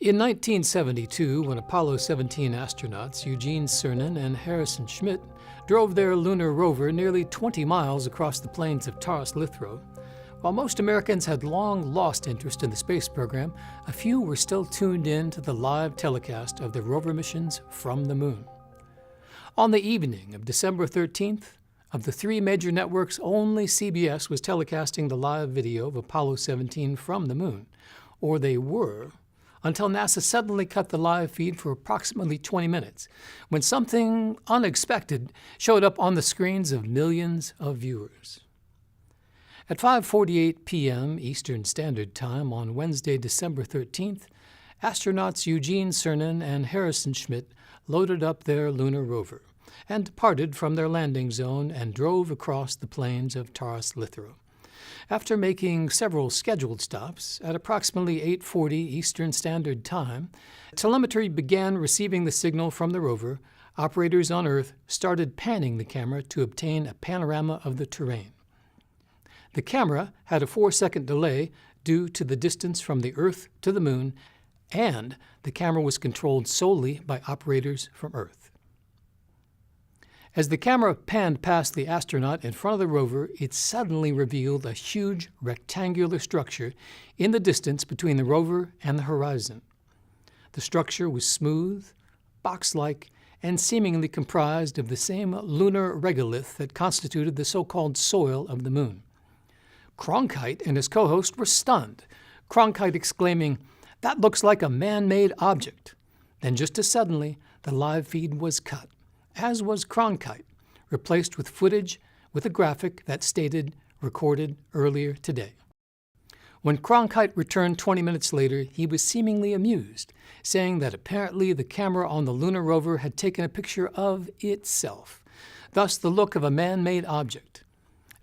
In 1972, when Apollo 17 astronauts Eugene Cernan and Harrison Schmitt drove their lunar rover nearly 20 miles across the plains of Taurus-Littrow, while most Americans had long lost interest in the space program, a few were still tuned in to the live telecast of the rover missions from the moon. On the evening of December 13th, of the three major networks, only CBS was telecasting the live video of Apollo 17 from the moon, or they were, until NASA suddenly cut the live feed for approximately 20 minutes, when something unexpected showed up on the screens of millions of viewers. At 5:48 p.m. Eastern Standard Time on Wednesday, December 13th, astronauts Eugene Cernan and Harrison Schmitt loaded up their lunar rover and departed from their landing zone and drove across the plains of Taurus-Littrow. After making several scheduled stops, at approximately 8:40 Eastern Standard Time, telemetry began receiving the signal from the rover. Operators on Earth started panning the camera to obtain a panorama of the terrain. The camera had a 4-second delay due to the distance from the Earth to the moon, and the camera was controlled solely by operators from Earth. As the camera panned past the astronaut in front of the rover, it suddenly revealed a huge rectangular structure in the distance between the rover and the horizon. The structure was smooth, box-like, and seemingly comprised of the same lunar regolith that constituted the so-called soil of the moon. Cronkite and his co-host were stunned, Cronkite exclaiming, "That looks like a man-made object." Then just as suddenly, the live feed was cut, as was Cronkite, replaced with footage with a graphic that stated, "Recorded earlier today." When Cronkite returned 20 minutes later, he was seemingly amused, saying that apparently the camera on the lunar rover had taken a picture of itself, thus the look of a man-made object.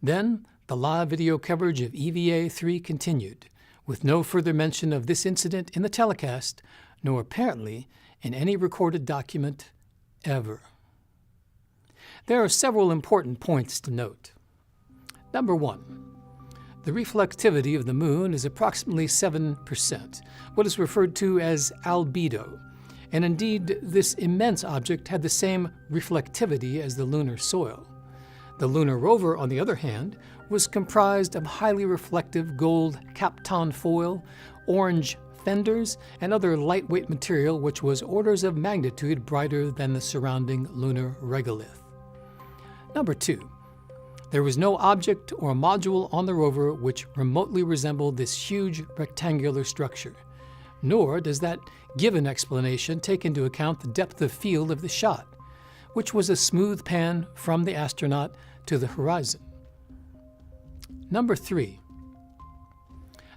Then, the live video coverage of EVA-3 continued, with no further mention of this incident in the telecast, nor apparently in any recorded document ever. There are several important points to note. Number 1. The reflectivity of the moon is approximately 7%, what is referred to as albedo, and indeed this immense object had the same reflectivity as the lunar soil. The lunar rover, on the other hand, was comprised of highly reflective gold Kapton foil, orange fenders, and other lightweight material which was orders of magnitude brighter than the surrounding lunar regolith. Number 2. There was no object or module on the rover which remotely resembled this huge rectangular structure, nor does that given explanation take into account the depth of field of the shot, which was a smooth pan from the astronaut to the horizon. Number 3.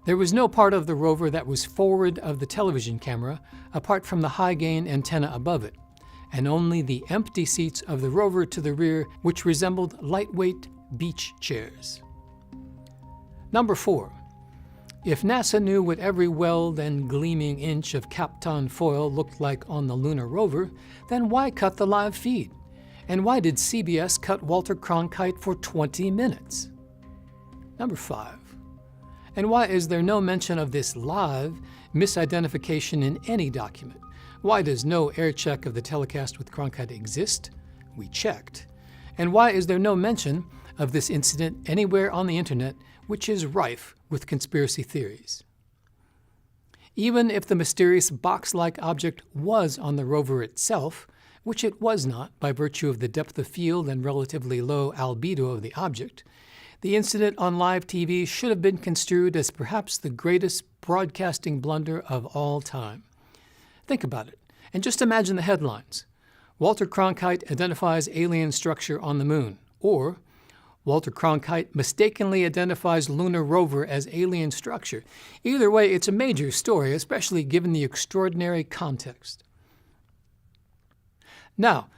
There was no part of the rover that was forward of the television camera apart from the high-gain antenna above it, and only the empty seats of the rover to the rear, which resembled lightweight beach chairs. Number 4. If NASA knew what every weld and gleaming inch of Kapton foil looked like on the lunar rover, then why cut the live feed? And why did CBS cut Walter Cronkite for 20 minutes? Number 5. And why is there no mention of this live misidentification in any document? Why does no air check of the telecast with Cronkite exist? We checked. And why is there no mention of this incident anywhere on the internet, which is rife with conspiracy theories? Even if the mysterious box-like object was on the rover itself, which it was not by virtue of the depth of field and relatively low albedo of the object, the incident on live TV should have been construed as perhaps the greatest broadcasting blunder of all time. Think about it, and just imagine the headlines. Walter Cronkite identifies alien structure on the moon, or Walter Cronkite mistakenly identifies lunar rover as alien structure. Either way, it's a major story, especially given the extraordinary context. Now,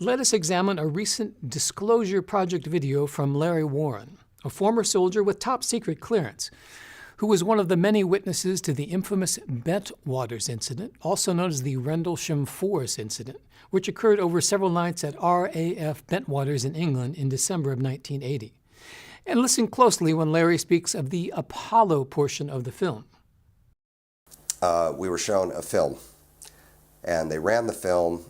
let us examine a recent Disclosure Project video from Larry Warren, a former soldier with top-secret clearance, who was one of the many witnesses to the infamous Bentwaters incident, also known as the Rendlesham Forest incident, which occurred over several nights at RAF Bentwaters in England in December of 1980. And listen closely when Larry speaks of the Apollo portion of the film. we were shown a film, and they ran the film.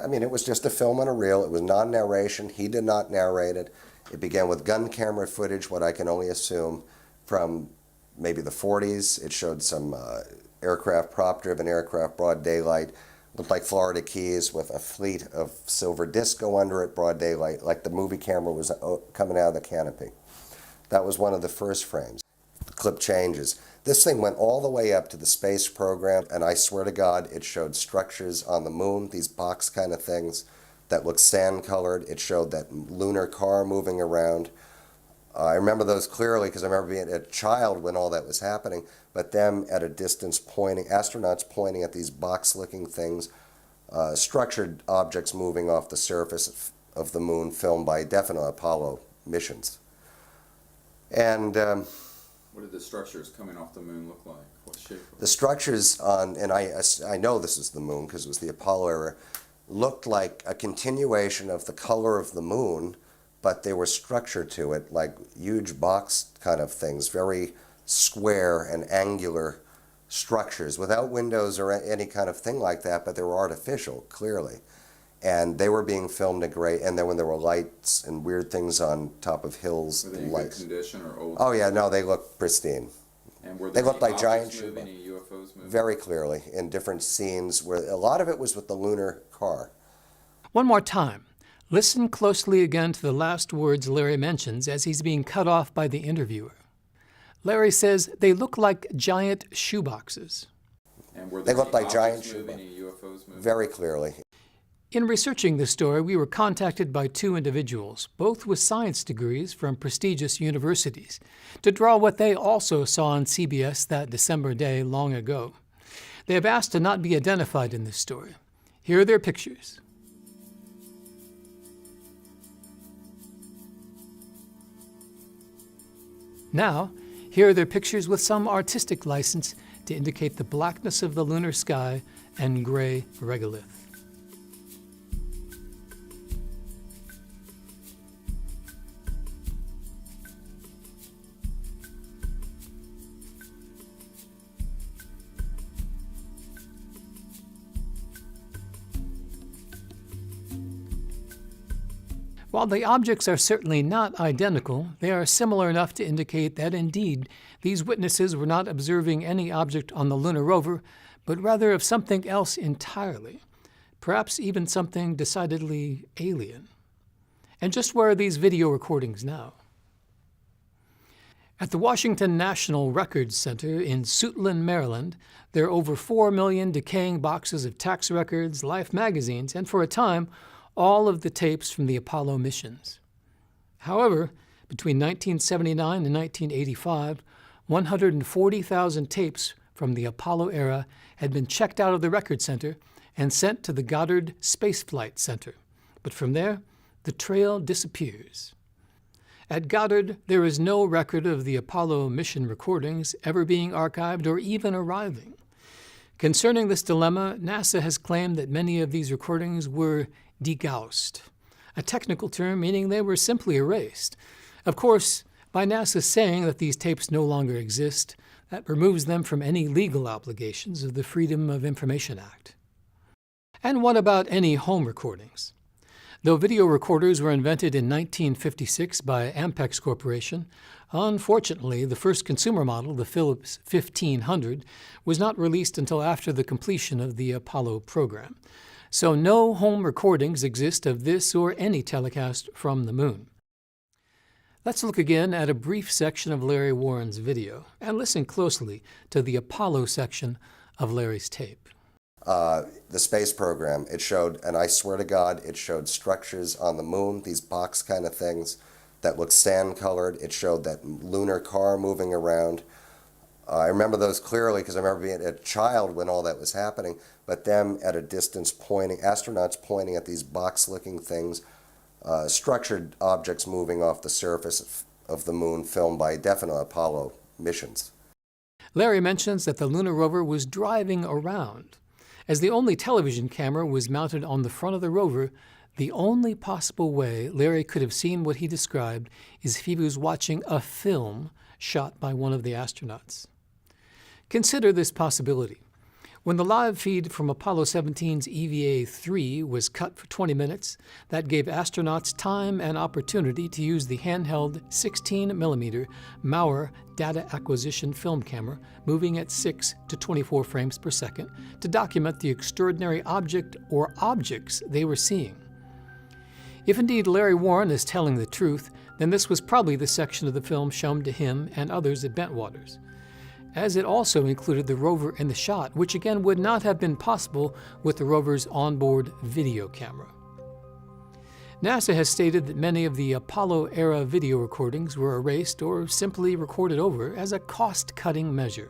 I mean, it was just a film on a reel. It was non-narration. He did not narrate it. It began with gun camera footage, what I can only assume from maybe the 40s. It showed some aircraft, prop-driven aircraft, broad daylight. Looked like Florida Keys with a fleet of silver disco under it, broad daylight, like the movie camera was coming out of the canopy. That was one of the first frames. The clip changes. This thing went all the way up to the space program, and I swear to God, it showed structures on the moon, these box kind of things that looked sand-colored. It showed that lunar car moving around. I remember those clearly because I remember being a child when all that was happening, but them at a distance pointing, astronauts pointing at these box-looking things, structured objects moving off the surface of the moon, filmed by definite Apollo missions. And what did the structures coming off the moon look like? What shape? The structures on, and I know this is the moon because it was the Apollo era, looked like a continuation of the color of the moon, but they were structured to it like huge box kind of things, very square and angular structures without windows or any kind of thing like that, but they were artificial, clearly. And they were being filmed at great, and then when there were lights and weird things on top of hills. Were they in good condition or old? Oh yeah, no, they looked pristine. And were they looked like giant shoe boxes? Any UFOs moving? Very clearly, in different scenes, where a lot of it was with the lunar car. One more time. Listen closely again to the last words Larry mentions as he's being cut off by the interviewer. Larry says they look like giant shoeboxes. And were they looked like giant shoeboxes? Any UFOs moving? Very clearly. In researching this story, we were contacted by two individuals, both with science degrees from prestigious universities, to draw what they also saw on CBS that December day long ago. They have asked to not be identified in this story. Here are their pictures. Now, here are their pictures with some artistic license to indicate the blackness of the lunar sky and gray regolith. While the objects are certainly not identical, they are similar enough to indicate that indeed these witnesses were not observing any object on the lunar rover, but rather of something else entirely, perhaps even something decidedly alien. And just where are these video recordings now? At the Washington National Records Center in Suitland, Maryland, there are over 4 million decaying boxes of tax records, Life magazines, and for a time, all of the tapes from the Apollo missions. However, between 1979 and 1985, 140,000 tapes from the Apollo era had been checked out of the Record Center and sent to the Goddard Space Flight Center. But from there, the trail disappears. At Goddard, there is no record of the Apollo mission recordings ever being archived or even arriving. Concerning this dilemma, NASA has claimed that many of these recordings were degaussed, a technical term meaning they were simply erased. Of course, by NASA saying that these tapes no longer exist, that removes them from any legal obligations of the Freedom of Information Act. And what about any home recordings? Though video recorders were invented in 1956 by Ampex Corporation, unfortunately, the first consumer model, the Philips 1500, was not released until after the completion of the Apollo program. So no home recordings exist of this or any telecast from the moon. Let's look again at a brief section of Larry Warren's video and listen closely to the Apollo section of Larry's tape. The space program, it showed, and I swear to God, it showed structures on the moon, these box kind of things that looked sand-colored. It showed that lunar car moving around. I remember those clearly because I remember being a child when all that was happening, but them at a distance pointing, astronauts pointing at these box-looking things, structured objects moving off the surface of the moon, filmed by definite Apollo missions. Larry mentions that the lunar rover was driving around. As the only television camera was mounted on the front of the rover, the only possible way Larry could have seen what he described is if he was watching a film shot by one of the astronauts. Consider this possibility. When the live feed from Apollo 17's EVA-3 was cut for 20 minutes, that gave astronauts time and opportunity to use the handheld 16mm Mauer data acquisition film camera, moving at 6 to 24 frames per second, to document the extraordinary object or objects they were seeing. If indeed Larry Warren is telling the truth, then this was probably the section of the film shown to him and others at Bentwaters, as it also included the rover in the shot, which again would not have been possible with the rover's onboard video camera. NASA has stated that many of the Apollo-era video recordings were erased or simply recorded over as a cost-cutting measure.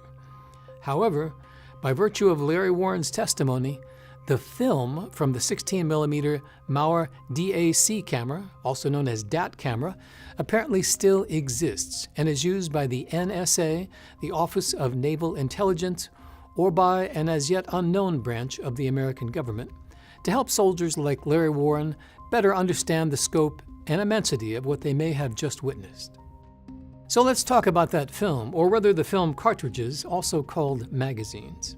However, by virtue of Larry Warren's testimony, the film from the 16mm Mauer DAC camera, also known as DAT camera, apparently still exists and is used by the NSA, the Office of Naval Intelligence, or by an as yet unknown branch of the American government, to help soldiers like Larry Warren better understand the scope and immensity of what they may have just witnessed. So let's talk about that film, or rather the film cartridges, also called magazines.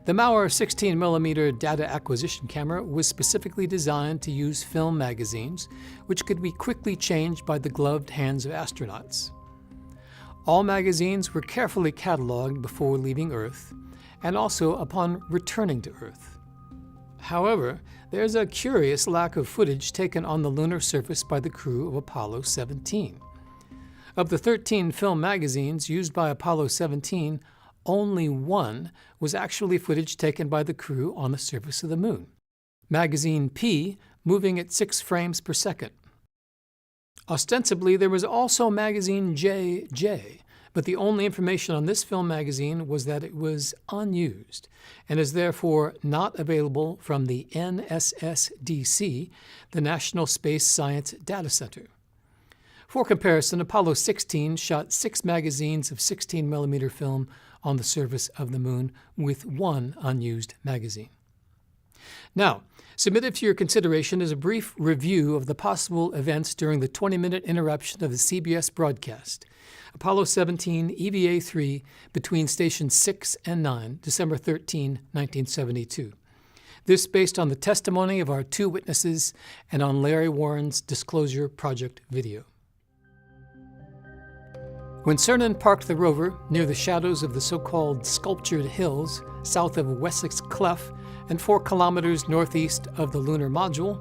The Mauer 16mm data acquisition camera was specifically designed to use film magazines, which could be quickly changed by the gloved hands of astronauts. All magazines were carefully cataloged before leaving Earth, and also upon returning to Earth. However, there's a curious lack of footage taken on the lunar surface by the crew of Apollo 17. Of the 13 film magazines used by Apollo 17, only one was actually footage taken by the crew on the surface of the moon. Magazine P, moving at 6 frames per second. Ostensibly, there was also magazine JJ, but the only information on this film magazine was that it was unused and is therefore not available from the NSSDC, the National Space Science Data Center. For comparison, Apollo 16 shot 6 magazines of 16mm film on the surface of the moon with 1 unused magazine. Now, submitted for your consideration is a brief review of the possible events during the 20-minute interruption of the CBS broadcast, Apollo 17 EVA-3 between stations 6 and 9, December 13, 1972. This based on the testimony of our 2 witnesses and on Larry Warren's Disclosure Project video. When Cernan parked the rover near the shadows of the so-called sculptured hills south of Wessex Clef and 4 kilometers northeast of the lunar module,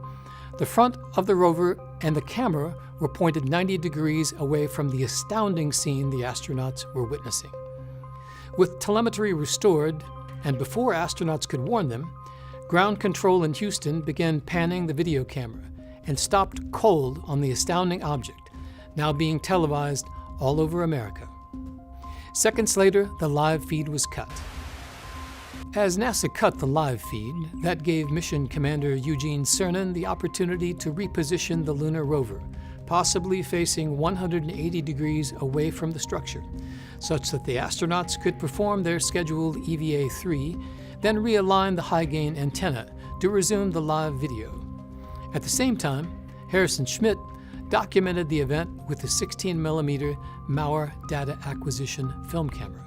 the front of the rover and the camera were pointed 90 degrees away from the astounding scene the astronauts were witnessing. With telemetry restored, and before astronauts could warn them, ground control in Houston began panning the video camera and stopped cold on the astounding object, now being televised all over America. Seconds later, the live feed was cut. As NASA cut the live feed, that gave Mission Commander Eugene Cernan the opportunity to reposition the lunar rover, possibly facing 180 degrees away from the structure, such that the astronauts could perform their scheduled EVA-3, then realign the high-gain antenna to resume the live video. At the same time, Harrison Schmitt documented the event with the 16mm Mauer data acquisition film camera,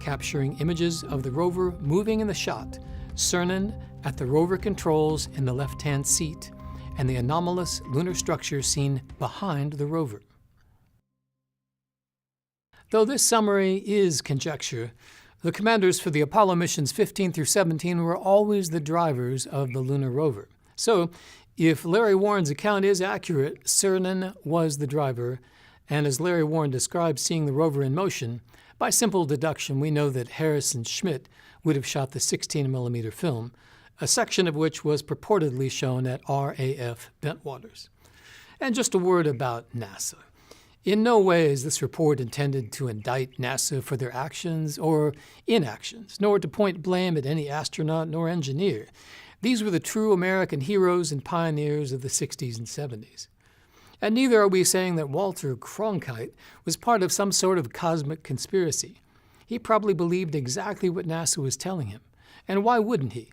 capturing images of the rover moving in the shot, Cernan at the rover controls in the left-hand seat, and the anomalous lunar structure seen behind the rover. Though this summary is conjecture, the commanders for the Apollo missions 15 through 17 were always the drivers of the lunar rover. So, if Larry Warren's account is accurate, Cernan was the driver, and as Larry Warren described seeing the rover in motion, by simple deduction we know that Harrison Schmitt would have shot the 16mm film, a section of which was purportedly shown at RAF Bentwaters. And just a word about NASA. In no way is this report intended to indict NASA for their actions or inactions, nor to point blame at any astronaut nor engineer. These were the true American heroes and pioneers of the 60s and 70s. And neither are we saying that Walter Cronkite was part of some sort of cosmic conspiracy. He probably believed exactly what NASA was telling him. And why wouldn't he?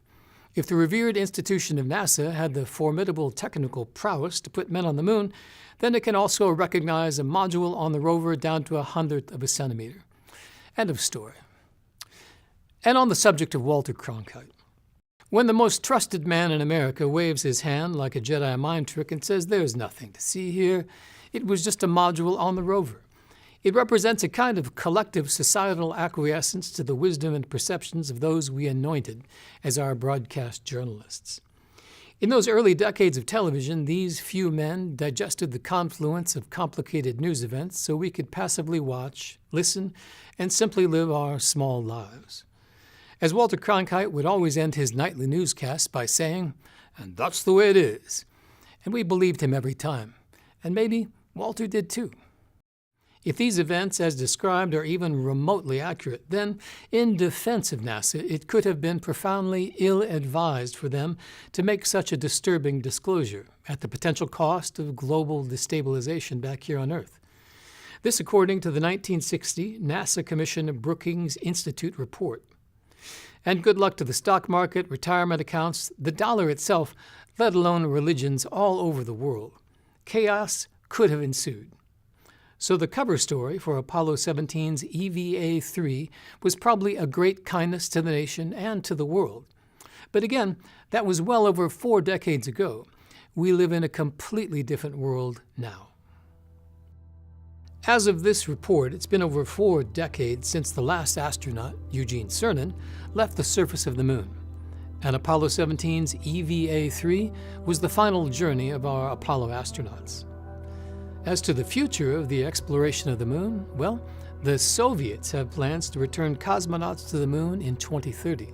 If the revered institution of NASA had the formidable technical prowess to put men on the moon, then it can also recognize a module on the rover down to 1/100 of a centimeter. End of story. And on the subject of Walter Cronkite, when the most trusted man in America waves his hand like a Jedi mind trick and says there's nothing to see here, it was just a module on the rover. It represents a kind of collective societal acquiescence to the wisdom and perceptions of those we anointed as our broadcast journalists. In those early decades of television, these few men digested the confluence of complicated news events so we could passively watch, listen, and simply live our small lives. As Walter Cronkite would always end his nightly newscasts by saying, "And that's the way it is." And we believed him every time. And maybe Walter did too. If these events, as described, are even remotely accurate, then, in defense of NASA, it could have been profoundly ill-advised for them to make such a disturbing disclosure at the potential cost of global destabilization back here on Earth. This according to the 1960 NASA Commission Brookings Institute report. And good luck to the stock market, retirement accounts, the dollar itself, let alone religions all over the world. Chaos could have ensued. So the cover story for Apollo 17's EVA-3 was probably a great kindness to the nation and to the world. But again, that was well over 4 decades ago. We live in a completely different world now. As of this report, it's been over 4 decades since the last astronaut, Eugene Cernan, left the surface of the moon. And Apollo 17's EVA-3 was the final journey of our Apollo astronauts. As to the future of the exploration of the moon, well, the Soviets have plans to return cosmonauts to the moon in 2030.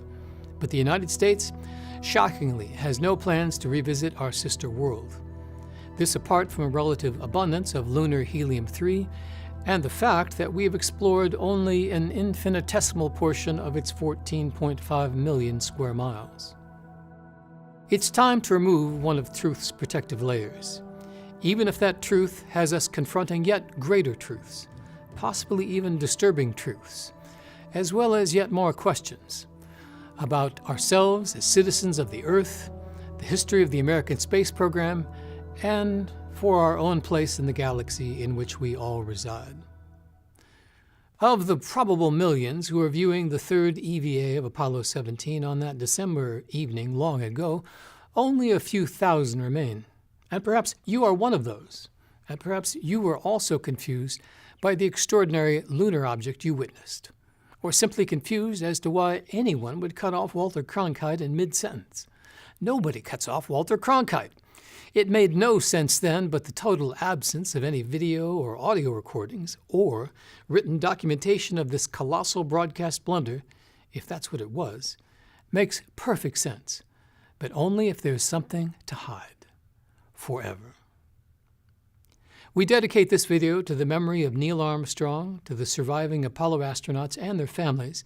But the United States, shockingly, has no plans to revisit our sister world. This apart from a relative abundance of lunar helium-3 and the fact that we have explored only an infinitesimal portion of its 14.5 million square miles. It's time to remove one of truth's protective layers, even if that truth has us confronting yet greater truths, possibly even disturbing truths, as well as yet more questions about ourselves as citizens of the Earth, the history of the American space program, and for our own place in the galaxy in which we all reside. Of the probable millions who are viewing the third EVA of Apollo 17 on that December evening long ago, only a few thousand remain. And perhaps you are one of those. And perhaps you were also confused by the extraordinary lunar object you witnessed, or simply confused as to why anyone would cut off Walter Cronkite in mid-sentence. Nobody cuts off Walter Cronkite. It made no sense then, but the total absence of any video or audio recordings or written documentation of this colossal broadcast blunder, if that's what it was, makes perfect sense, but only if there's something to hide forever. We dedicate this video to the memory of Neil Armstrong, to the surviving Apollo astronauts and their families,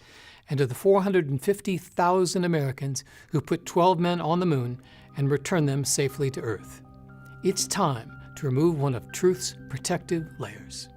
and to the 450,000 Americans who put 12 men on the moon and returned them safely to Earth. It's time to remove one of truth's protective layers.